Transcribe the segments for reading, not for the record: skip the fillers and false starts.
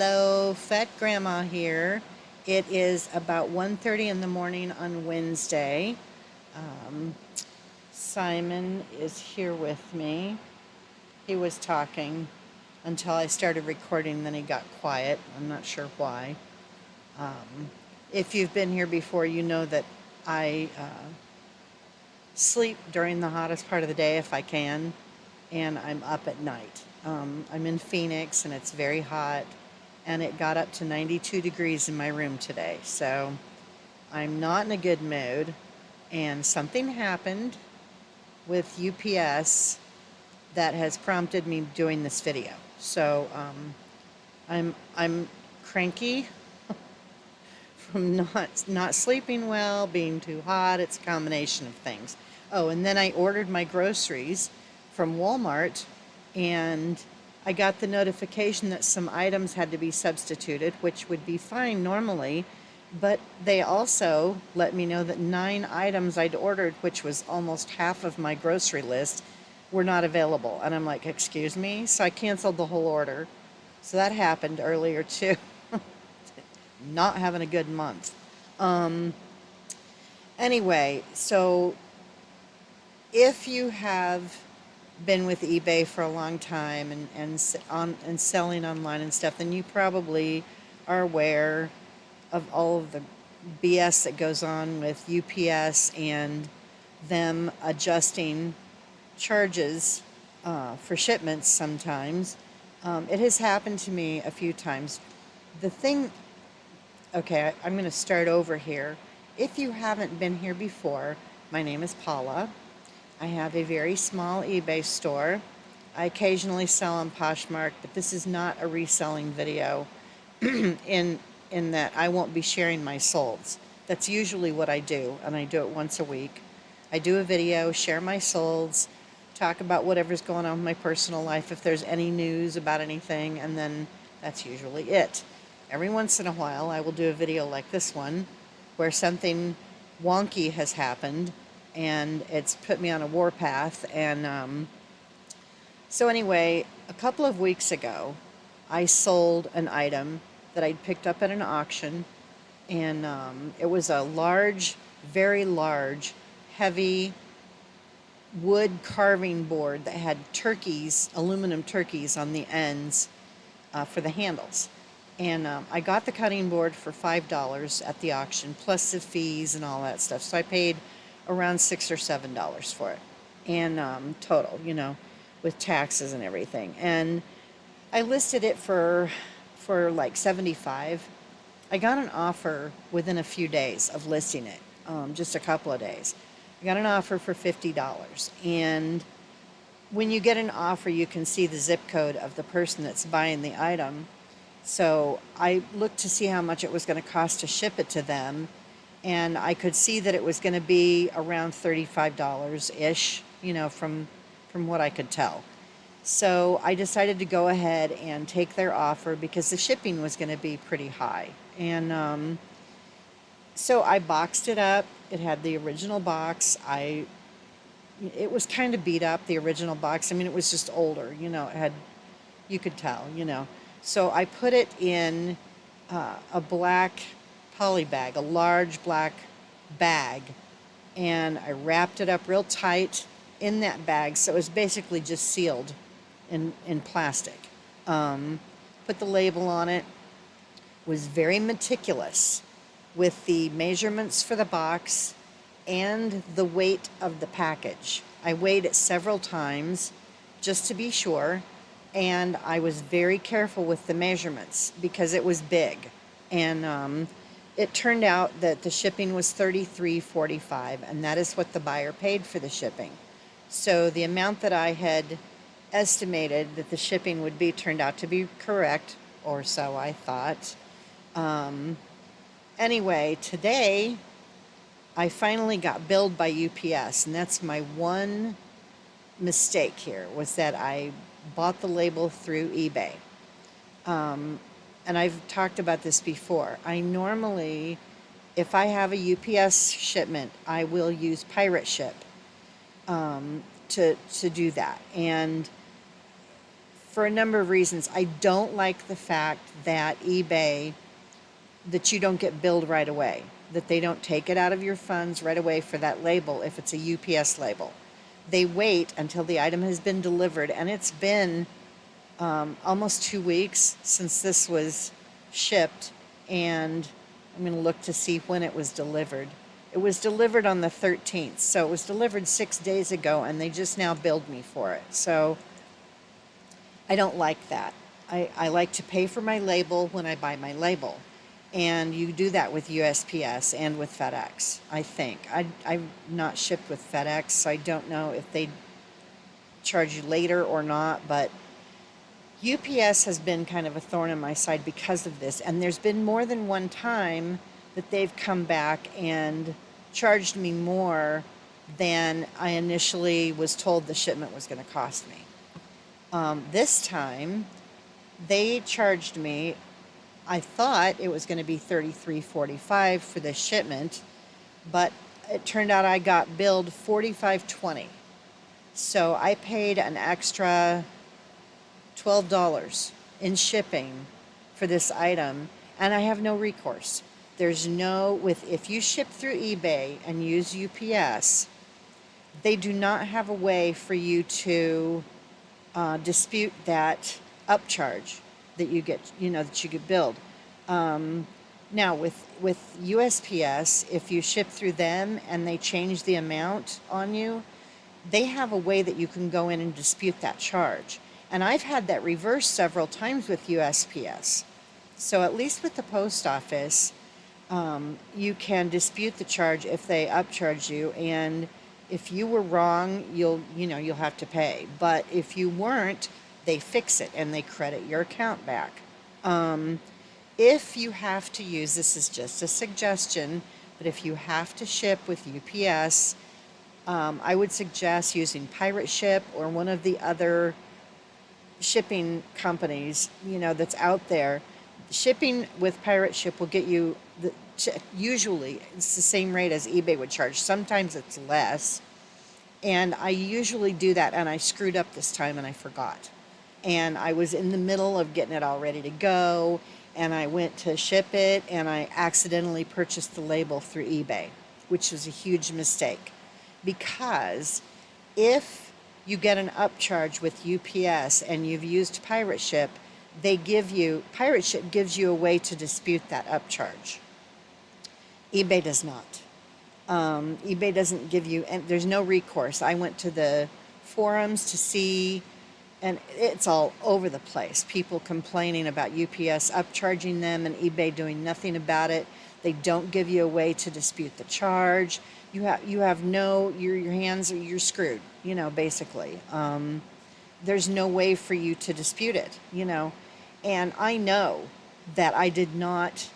Hello, Fat Grandma here. It is about 1:30 in the morning on Wednesday. Um, Simon is here with me. He was talking until I started recording, then he got quiet. I'm not sure why. Um, if you've been here before, you know that I sleep during the hottest part of the day if I can, and I'm up at night. I'm in Phoenix and it's very hot, and it got up to 92 degrees in my room today. So I'm not in a good mood, and something happened with UPS that has prompted me doing this video. So I'm cranky from not sleeping well, being too hot. It's a combination of things. Oh, and then I ordered my groceries from Walmart, and I got the notification that some items had to be substituted, which would be fine normally, but they also let me know that 9 items I'd ordered, which was almost half of my grocery list, were not available. And I'm like, excuse me? So I canceled the whole order. So that happened earlier too. Not having a good month. Anyway, so if you have been with eBay for a long time and selling online and stuff, then you probably are aware of all of the BS that goes on with UPS and them adjusting charges for shipments sometimes. It has happened to me a few times. The thing, okay, I'm going to start over here. If you haven't been here before, my name is Paula. I have a very small eBay store. I occasionally sell on Poshmark, but this is not a reselling video in that I won't be sharing my solds. That's usually what I do, and I do it once a week. I do a video, share my solds, talk about whatever's going on in my personal life, if there's any news about anything, and then that's usually it. Every once in a while, I will do a video like this one, where something wonky has happened, and it's put me on a warpath. And so anyway, a couple of weeks ago, I sold an item that I'd picked up at an auction, and it was a large, very large, heavy wood carving board that had turkeys, aluminum turkeys on the ends for the handles. And I got the cutting board for $5 at the auction, plus the fees and all that stuff. So I paid around $6 or $7 for it, and total, with taxes and everything. And I listed it for like $75. I got an offer within a few days of listing it, just a couple of days. I got an offer for $50, and when you get an offer, you can see the zip code of the person that's buying the item. So I looked to see how much it was going to cost to ship it to them, and I could see that it was going to be around $35-ish, from what I could tell. So I decided to go ahead and take their offer because the shipping was going to be pretty high. And so I boxed it up. It had the original box. It was kind of beat up, the original box. I mean, it was just older, you could tell. So I put it in a black poly bag, a large black bag, and I wrapped it up real tight in that bag, so it was basically just sealed in plastic. Put the label on it, was very meticulous with the measurements for the box and the weight of the package. I weighed it several times just to be sure, and I was very careful with the measurements because it was big. And it turned out that the shipping was $33.45, and that is what the buyer paid for the shipping. So the amount that I had estimated that the shipping would be turned out to be correct, or so I thought. Anyway, today I finally got billed by UPS, and that's my one mistake here, was that I bought the label through eBay. And I've talked about this before. I normally, if I have a UPS shipment, I will use Pirate Ship to do that. And for a number of reasons. I don't like the fact that eBay, that you don't get billed right away, that they don't take it out of your funds right away for that label if it's a UPS label. They wait until the item has been delivered, and it's been almost 2 weeks since this was shipped, and I'm going to look to see when it was delivered. It was delivered on the 13th, so it was delivered 6 days ago, and they just now billed me for it. So I don't like that. I like to pay for my label when I buy my label. And you do that with USPS and with FedEx, I think. I've not shipped with FedEx, so I don't know if they charge you later or not, but UPS has been kind of a thorn in my side because of this. And there's been more than one time that they've come back and charged me more than I initially was told the shipment was going to cost me. This time, they charged me, I thought it was going to be $33.45 for the shipment, but it turned out I got billed $45.20. So I paid an extra $12 in shipping for this item, and I have no recourse. There's no, if you ship through eBay and use UPS, they do not have a way for you to dispute that upcharge that you get, that you get billed. Now with USPS, if you ship through them and they change the amount on you, they have a way that you can go in and dispute that charge. And I've had that reversed several times with USPS. So at least with the post office, you can dispute the charge if they upcharge you, and if you were wrong, you'll have to pay. But if you weren't, they fix it and they credit your account back. If you have to use, this is just a suggestion, but if you have to ship with UPS, I would suggest using Pirate Ship or one of the other shipping companies, that's out there. Shipping with Pirate Ship will get you, usually it's the same rate as eBay would charge. Sometimes it's less. And I usually do that, and I screwed up this time and I forgot. And I was in the middle of getting it all ready to go, and I went to ship it, and I accidentally purchased the label through eBay, which was a huge mistake. Because if you get an upcharge with UPS and you've used Pirate Ship, Pirate Ship gives you a way to dispute that upcharge. eBay does not. eBay doesn't give you, and there's no recourse. I went to the forums to see, and it's all over the place. People complaining about UPS upcharging them and eBay doing nothing about it. They don't give you a way to dispute the charge. Your hands are, you're screwed, basically. There's no way for you to dispute it, And I know that I did not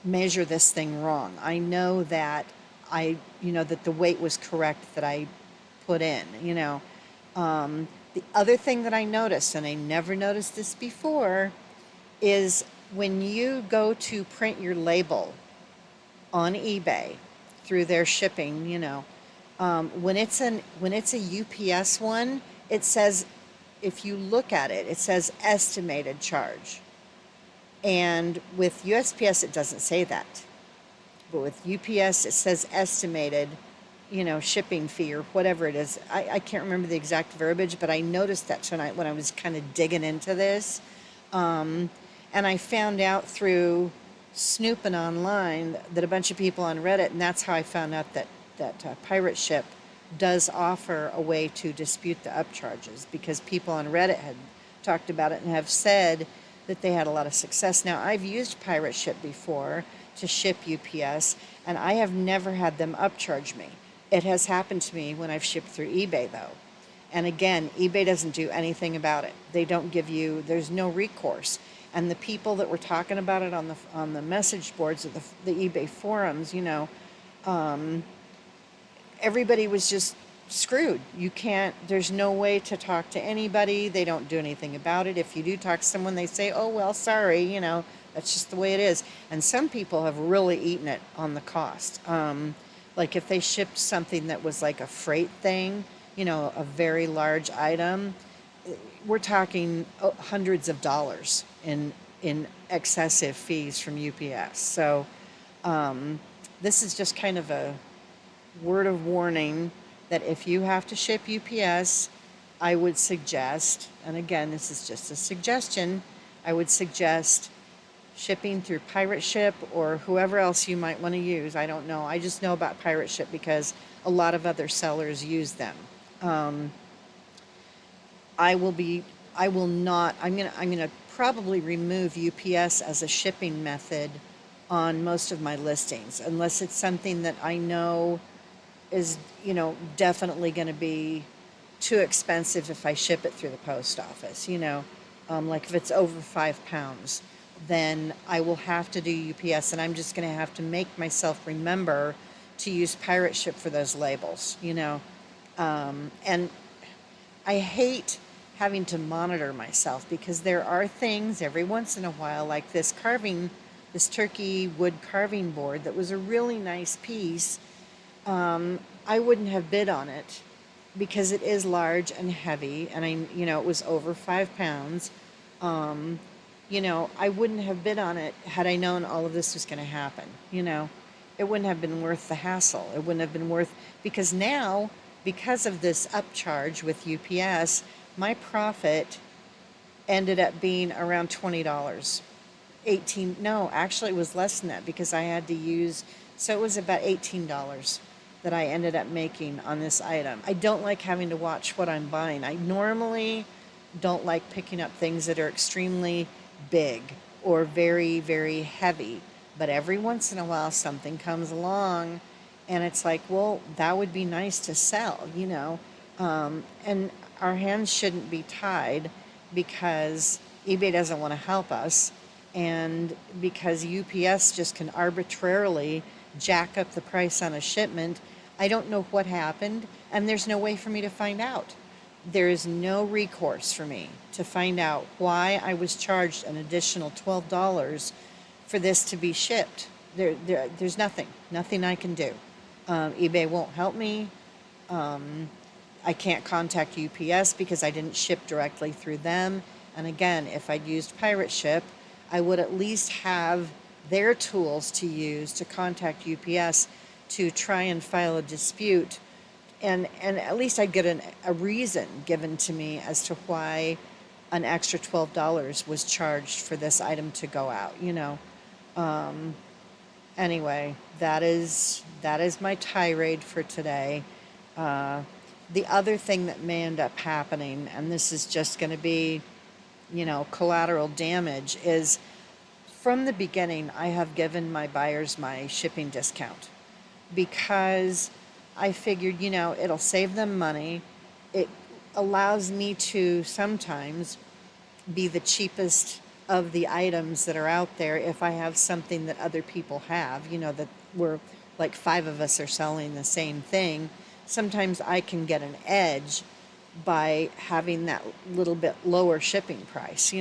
measure this thing wrong. I know that that the weight was correct that I put in, The other thing that I noticed, and I never noticed this before, is when you go to print your label on eBay through their shipping, when it's a UPS one, it says, if you look at it, it says estimated charge. And with USPS, it doesn't say that. But with UPS, it says estimated, shipping fee or whatever it is. I can't remember the exact verbiage, but I noticed that tonight when I was kind of digging into this. And I found out through snooping online that a bunch of people on Reddit, and that's how I found out that Pirate Ship does offer a way to dispute the upcharges, because people on Reddit had talked about it and have said that they had a lot of success. Now, I've used Pirate Ship before to ship UPS, and I have never had them upcharge me. It has happened to me when I've shipped through eBay, though. And again, eBay doesn't do anything about it. They don't give you, there's no recourse. And the people that were talking about it on the message boards of the eBay forums, everybody was just screwed. There's no way to talk to anybody. They don't do anything about it. If you do talk to someone, they say, oh, well, sorry, that's just the way it is. And some people have really eaten it on the cost. Like if they shipped something that was like a freight thing, a very large item, we're talking hundreds of dollars in excessive fees from UPS. So this is just kind of a word of warning that if you have to ship UPS, I would suggest, and again, this is just a suggestion, I would suggest shipping through Pirate Ship or whoever else you might want to use. I don't know. I just know about Pirate Ship because a lot of other sellers use them. I will be, I will not, I'm gonna probably remove UPS as a shipping method on most of my listings, unless it's something that I know is, definitely gonna be too expensive if I ship it through the post office, like if it's over 5 pounds, then I will have to do UPS, and I'm just gonna have to make myself remember to use Pirate Ship for those labels. And I hate having to monitor myself because there are things every once in a while, like this turkey wood carving board that was a really nice piece. I wouldn't have bid on it because it is large and heavy, and it was over 5 pounds. I wouldn't have bid on it had I known all of this was going to happen. It wouldn't have been worth the hassle. It wouldn't have been worth, because now, because of this upcharge with UPS, my profit ended up being around $20. 18, no, actually it was less than that because I had to use, so it was about $18 that I ended up making on this item. I don't like having to watch what I'm buying. I normally don't like picking up things that are extremely big or very, very heavy. But every once in a while something comes along and it's like, well, that would be nice to sell. And our hands shouldn't be tied because eBay doesn't want to help us, and because UPS just can arbitrarily jack up the price on a shipment. I don't know what happened, and there's no way for me to find out. There is no recourse for me to find out why I was charged an additional $12 for this to be shipped. There's nothing I can do. eBay won't help me. I can't contact UPS because I didn't ship directly through them. And again, if I'd used Pirate Ship, I would at least have their tools to use to contact UPS to try and file a dispute. And at least I'd get a reason given to me as to why an extra $12 was charged for this item to go out. Anyway, that is my tirade for today. The other thing that may end up happening, and this is just going to be, collateral damage, is from the beginning I have given my buyers my shipping discount because I figured, it'll save them money. It allows me to sometimes be the cheapest of the items that are out there if I have something that other people have, that we're like 5 of us are selling the same thing. Sometimes I can get an edge by having that little bit lower shipping price.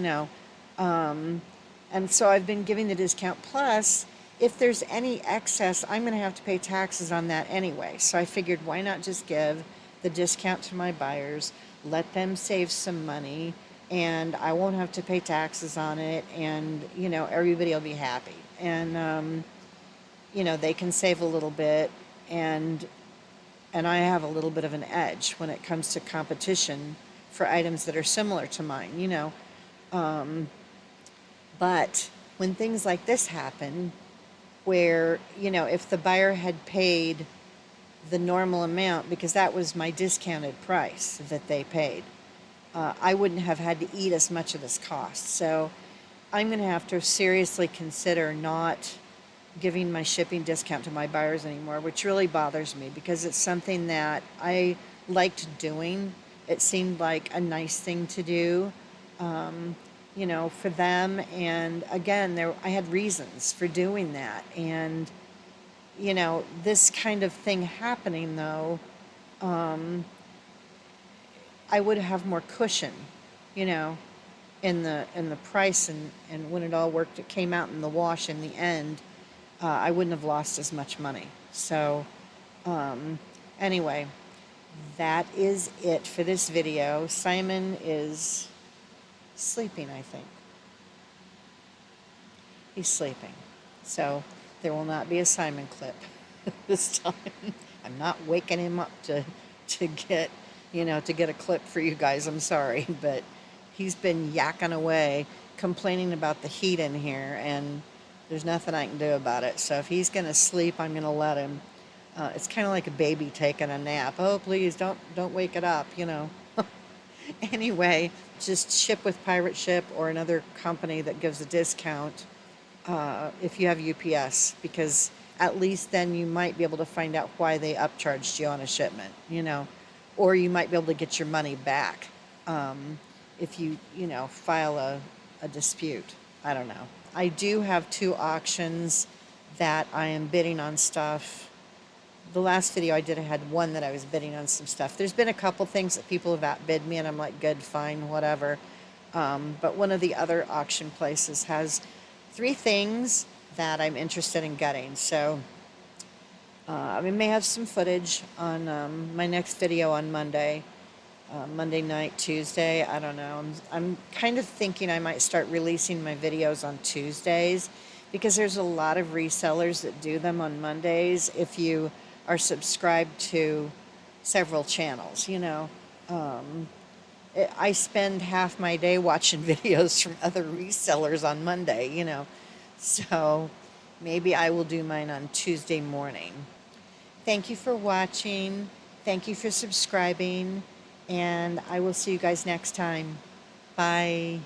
And so I've been giving the discount. Plus, if there's any excess, I'm going to have to pay taxes on that anyway. So I figured, why not just give the discount to my buyers, let them save some money, and I won't have to pay taxes on it, and, everybody will be happy. And, they can save a little bit, and I have a little bit of an edge when it comes to competition for items that are similar to mine. But when things like this happen, where, if the buyer had paid the normal amount, because that was my discounted price that they paid, I wouldn't have had to eat as much of this cost. So I'm going to have to seriously consider not giving my shipping discount to my buyers anymore, which really bothers me because it's something that I liked doing. It seemed like a nice thing to do, for them. And again, I had reasons for doing that. And, this kind of thing happening, though, I would have more cushion, in the price, and when it all worked, it came out in the wash in the end. I wouldn't have lost as much money. So, anyway, that is it for this video. Simon is sleeping, I think. He's sleeping. So there will not be a Simon clip this time. I'm not waking him up to get, to get a clip for you guys. I'm sorry, but he's been yakking away, complaining about the heat in here, and there's nothing I can do about it. So if he's going to sleep, I'm going to let him. It's kind of like a baby taking a nap. Oh, please don't wake it up, Anyway, just ship with Pirate Ship or another company that gives a discount if you have UPS, because at least then you might be able to find out why they upcharged you on a shipment, or you might be able to get your money back if you, file a dispute. I don't know. I do have 2 auctions that I am bidding on stuff. The last video I did, I had one that I was bidding on some stuff. There's been a couple things that people have outbid me, and I'm like, good, fine, whatever. But one of the other auction places has 3 things that I'm interested in getting. So I may have some footage on my next video on Monday. Monday night, Tuesday, I don't know. I'm kind of thinking I might start releasing my videos on Tuesdays, because there's a lot of resellers that do them on Mondays if you are subscribed to several channels, I spend half my day watching videos from other resellers on Monday, So maybe I will do mine on Tuesday morning. Thank you for watching. Thank you for subscribing. And I will see you guys next time. Bye.